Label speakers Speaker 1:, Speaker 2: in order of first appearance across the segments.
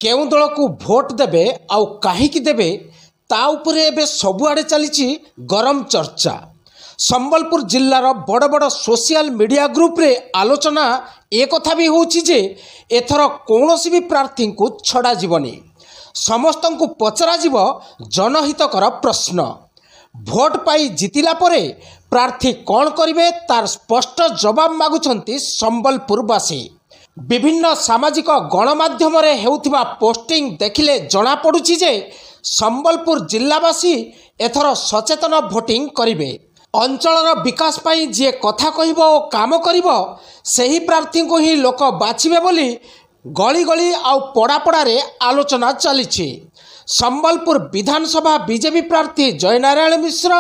Speaker 1: केउं दल को भोट देबे आउ काहीकि देबे ता उपरे एबे सबुआडे चलीची गरम चर्चा। संबलपुर जिल्लार बड़ बड़ सोशल मीडिया ग्रुप रे आलोचना एक कथा भी होची जे एथर कौनसी भी प्रार्थी को छड़ा जीवनी, समस्त को पचरा जीव जनहितकर प्रश्न। भोट पाई जितिला परे प्रार्थी कौन करिवे तार स्पष्ट जवाब मागुछंती संबलपुरवासी। विभिन्न सामाजिक गणमाध्यम रे हेउथिबा पोस्टिंग देखिले जना पड़ुछि जे संबलपुर जिल्लावासी एथर सचेतन भोटिंग करिवे। अंचलर विकास पाई जे कथा कहिबो ओ काम करिबो सेही प्रार्थी को ही लोक बाछिबे बोली गली गली आउ पड़ा पड़ा रे आलोचना चलीछि। संबलपुर विधानसभा बीजेपी प्रार्थी जयनारायण मिश्र,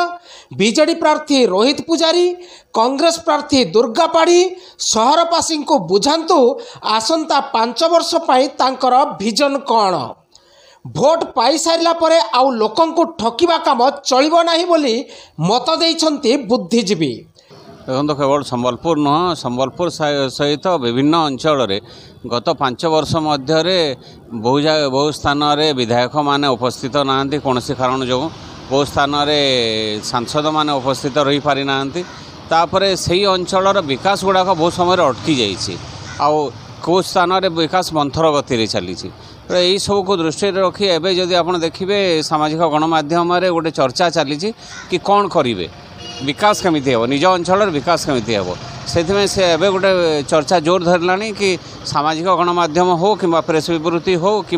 Speaker 1: बीजेडी प्रार्थी रोहित पुजारी, कांग्रेस प्रार्थी दुर्गा पाढ़ी सहरवासी को बुझांतु आसंता 5 वर्ष पाई तांकर विजन कौन। भोट पाई सारिला परे आउ लोकंकु ठकिबा काम चलिबो नाही बोली मत देइछंती बुद्धिजीवी।
Speaker 2: देखो केवल संबलपुर नुह, संबलपुर सहित विभिन्न अंचल गत 5 वर्ष मध्य बहु स्थान रे विधायक माने उपस्थित नांती कौन कारण जो बहु स्थान रे सांसद माने उपस्थित रही पारि नांती। तापरे सही अंचल विकास गुड़ाक बहुत समय अटकी जाइए आउ कौ स्थान रे विकास मंथर गति चली। यही सब को दृष्टि रखी एवं जदि आप देखिए सामाजिक गणमाध्यम गोटे चर्चा चली कि कौन करेंगे विकास केमी हे निज अंचल विकास केमी हे से से एवं गोटे चर्चा जोर धरला कि सामाजिक गणमाध्यम हो कि प्रेस विवृत्ति हो कि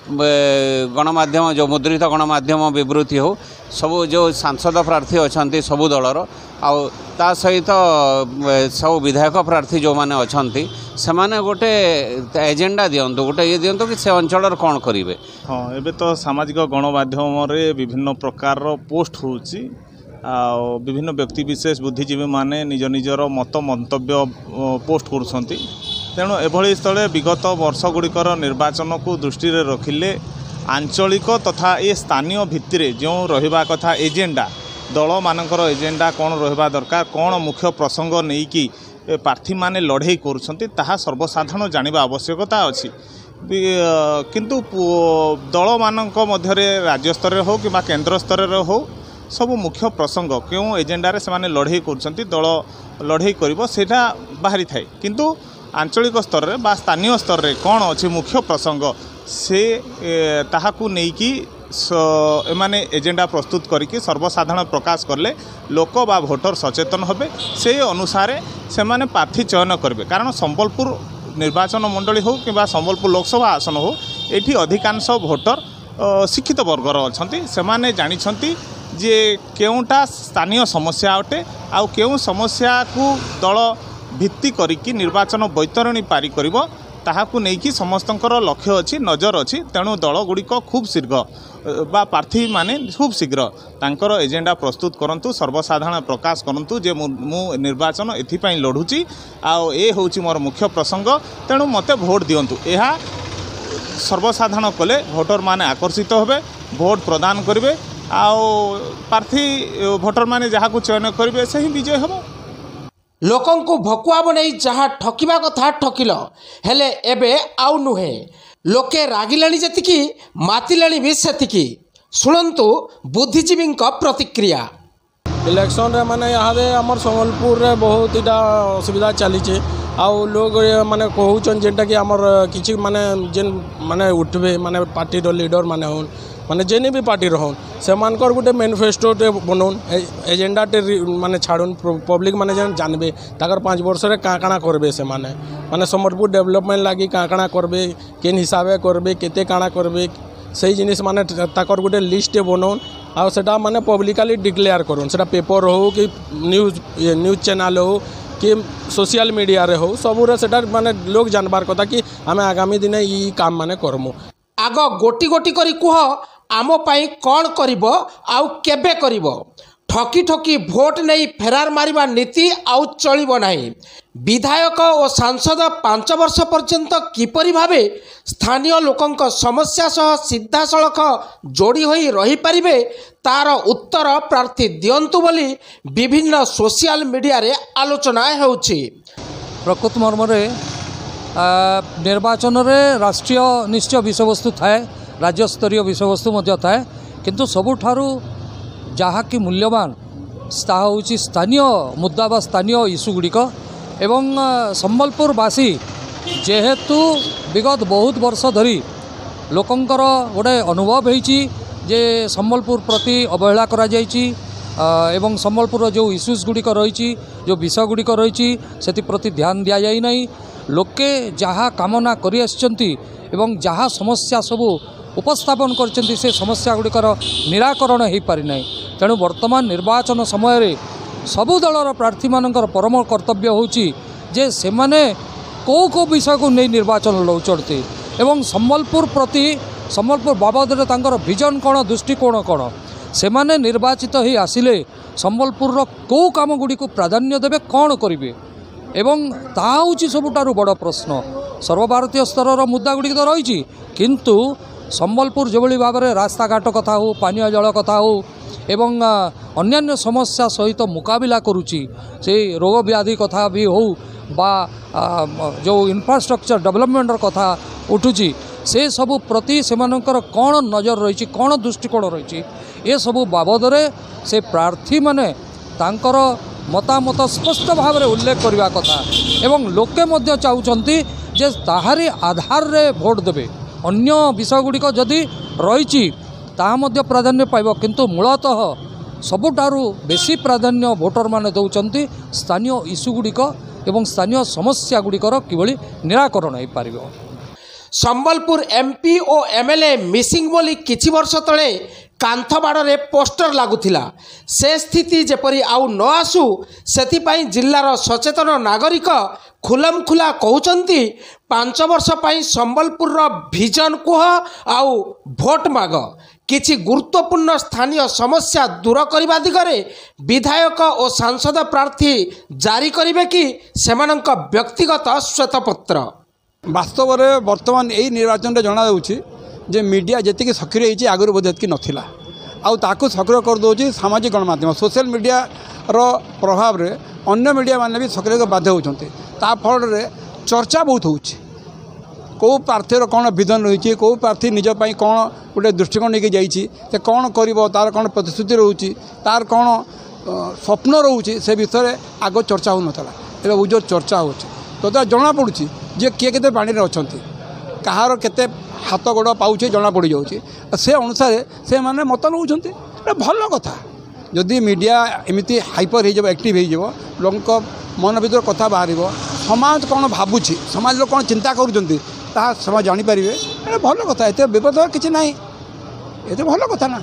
Speaker 2: गणमाध्यम जो मुद्रित गणमाध्यम विवृत्ति हो सब जो सांसद प्रार्थी अच्छा सबू दलर आ सहित सब विधायक प्रार्थी जो मैंने अच्छा से माने गोटे एजेंडा दिंतु गोटे ये दिंतु कि से अंचल कौन करेंगे।
Speaker 3: हाँ एबे तो सामाजिक गणमाध्यम विभिन्न प्रकार पोस्ट होची विभिन्न व्यक्ति विशेष बुद्धिजीवी माने निज निजर मत मंतव्य पोस्ट करुछंती। तेणु एभली स्थले विगत वर्ष गुड़िकर निर्वाचन को दृष्टि रखिले आंचलिक तथा ये स्थानीय भित्तिरे जो रहिबा कथा एजेंडा दल मानकर एजेंडा कौन रहिबा दरकार कौन मुख्य प्रसंग नहीं कि प्रार्थी माने लड़े करुछंती ताहा सर्वसाधारण जानिबा आवश्यकता अछि। किंतु दल मानक मध्यरे राज्य स्तर हो कि केंद्र स्तर हो सब मुख्य प्रसंग क्यों एजेंडा से माने लड़े करुछंती दल लड़े करिवो सेटा बाहरी थाए किंतु आंचलिक स्तर रे बा स्थानीय स्तर रे कौन अच्छी मुख्य प्रसंग से ताहाकू नहीं कि एमाने एजेंडा प्रस्तुत करके सर्वसाधारण प्रकाश करले लोक बा भोटर सचेतन होबे से अनुसार से माने प्रार्थी चयन करेंगे। कारण संबलपुर निर्वाचन मंडली हो कि संबलपुर लोकसभा आसन हो एठी अधिकांश भोटर शिक्षित वर्गर अछंती से माने जानिछंती जे केउटा स्थानीय समस्या अटे आ केउ समस्या को दल भित्ति करिकी निर्वाचन बैतरणी पारी करिवो ताहाकू नेकी समस्तंकर लक्ष्य अच्छी नजर अच्छी। तेणु दल गुड़िक खूब शीघ्र बा प्रार्थी माने खूब शीघ्र तांकर एजेंडा प्रस्तुत करंतु सर्वसाधारण प्रकाश करंतु जे मु निर्वाचन एथिपाई लड़ुची आउ ए होची मोर मुख्य प्रसंग तेणु मते भोट दियंतु। यह सर्वसाधारण कले भोटर माने आकर्षित होबे भोट प्रदान करिवे आउ प्रार्थी भोटर माने जहाँ को चयन करेंगे से ही विजय हम।
Speaker 1: लोकं को भकुआ बनै जहाँ ठकिबा कथा ठकिल हेले एबे आउ नुहे लोके रागिलाणी जतिकी मातिलाणी भी सेतिकी। शुणंतु बुद्धिजीवी प्रतिक्रिया।
Speaker 4: इलेक्शन रे माने यहाँ आमर संबलपुर रे बहुत इटा असुविधा चली आउ लोग माने कहूचन जेनटा कि आमर किछि माने जेन माने उठबे माने पार्टी रो लीडर माने होन माने जेने भी पार्टी रहन से मानकर गोटे मैनिफेस्टो टे बनौन एजेंडा टे माने छाड़न पब्लिक माने जेन जानबे ताकर 5 वर्ष रे काଣା करबे से माने संबलपुर डेवलपमेंट लागी काଣା करबे केन हिसाबे करबे केते काଣା करबे सही जिनिस माने ताकर गोटे लिस्ट बनौन आ सेटा माने पब्लिकली डिक्लेयर करन सेटा पेपर हो कि न्यूज चैनल हो कि सोशल मीडिया रे हो सबुरे सेटा माने लोग जानबार कथा कि आमे आगामी दिन ई काम माने करमु।
Speaker 1: आग गोटी गोटी करी कुह आम पाई कौन करिबो आउ केबे करिबो। ठकी ठकी भोट नहीं फेरार मारिबा नीति आउ चलिबो नाही। विधायक और सांसद 5 वर्ष पर्यंत किपरि भावे स्थानीय लोकंक समस्या सह सीधा सड़क जोड़ी होई रही पारिबे तार उत्तर प्रार्थी दियंतु बोली विभिन्न सोशल मीडिया रे आलोचना हेउछि।
Speaker 5: प्रकृत मर्म निर्वाचन रे राष्ट्रीय निश्चय विषयवस्तु थाए राज्यस्तरीय विषयवस्तु मध्य थाए किंतु सबुठारु जहा कि मूल्यवान ताहा होची स्थानीय मुद्दा बा स्थानीय इश्यू गुड़िक एवं संबलपुरवासी जेहेतु विगत बहुत वर्ष धरी लोकंकर गोटे अनुभव होईची जे संबलपुर प्रति अवहेला करा जायची एवं संबलपुर जो इश्यूज गुड़िक रही जो विषय गुड़िक रही से प्रति ध्यान दि जाए ना लोके जहाँ कामना करी आछंती एवं जहाँ समस्या सबू उपस्थापन करछंती से समस्या गुड़िकर निराकरण हो पारि ना तेणु वर्तमान निर्वाचन समय रे सबु दलर प्रार्थी मानकर परम कर्तव्य होची जे से माने को विषय को नहीं निर्वाचन लौचते एवं संबलपुर प्रति संबलपुर बाबद तांकर विजन कौन दृष्टिकोण कौन से माने निर्वाचित ही आसिले संबलपुर को काम गुड़ी को प्राधान्य देवे कौन करेंगे एवं ता हूँ सबुठारु बड़ प्रश्न सर्वभारतीय स्तर मुद्दा गुड़ी तो रही किंतु संबलपुर जो भाव में रास्ताघाट कथा हो पानीय जल कथा हो एवं अन्यान्य समस्या सहित मुकाबला करुच्ची से रोग व्याधि कथा भी हो बा जो इंफ्रास्ट्रक्चर डेवलपमेंट कथा उठुची से सबु प्रति सेमानंकर कौन नजर रही कौन दृष्टिकोण रही ये सबु बाबद से प्रार्थी माने तांकर मतामत स्पष्ट भाव में उल्लेख करने कथा एवं लोके मध्य चाहूँगी जे ताहारी आधार रे भोट देवे अन्य विषय गुड़िक जदि रही ताहा प्राधान्य पाइब किंतु मूलतः सबुठारु बेसी प्राधान्य भोटर माने दौरान स्थानीय इश्यू गुड़िक एवं स्थानीय समस्या गुड़िकर किभली निराकरण हो पारिबो।
Speaker 1: संबलपुर एमपी और एमएलए मिसिंग बोली किछि वर्ष तले कांथबाड़े पोस्टर लागुथिला से स्थिति जेपरी आउ न आसू सेथिपाई जिल्लार सचेतन नागरिक खुलम खुला कहउचंती 5 वर्ष पाई संबलपुर विजन कुह आउ भोट माग किछि गुरुत्वपूर्ण स्थानीय समस्या दूर करने दिगरे विधायक और सांसद प्रार्थी जारी करिवे कि सेमानंक व्यक्तिगत श्वेतपत्र।
Speaker 6: वास्तव में वर्तमान यही निर्वाचन में जना जे मीडिया जी सक्रिय होती आगुरी बोध ये नाला आउ सक्रिय करदे सामाजिक गणमाध्यम सोशल मीडिया रो प्रभाव रे अन्य मीडिया माने भी सक्रिय बाध्य होती फल चर्चा बहुत होची कौ प्रार्थीर कौन विजन रही कौ प्रार्थी निजपाई कौन गोटे दृष्टिकोण लेके जाइए कौन कर तार कौन प्रतिश्रुति रोचे तार कौन स्वप्न रोचे से विषय आग चर्चा हो नाला ए बहुत जोर चर्चा हो तो जना पड़ी जे किए के पानी में अच्छा कहार के हाथ गोड़ पाचे जना पड़ जाऊँगी से अनुसार से माने मत नौ भल कथा जदि मीडिया एमती हाइपर हो एक्टिव हो लोक मन भर कथा बाहर समाज कौन भावुँ समाज लोग कौन चिंता कर समाज जानीपर भल कथा ये विपद किसी ना ये भल कथा ना।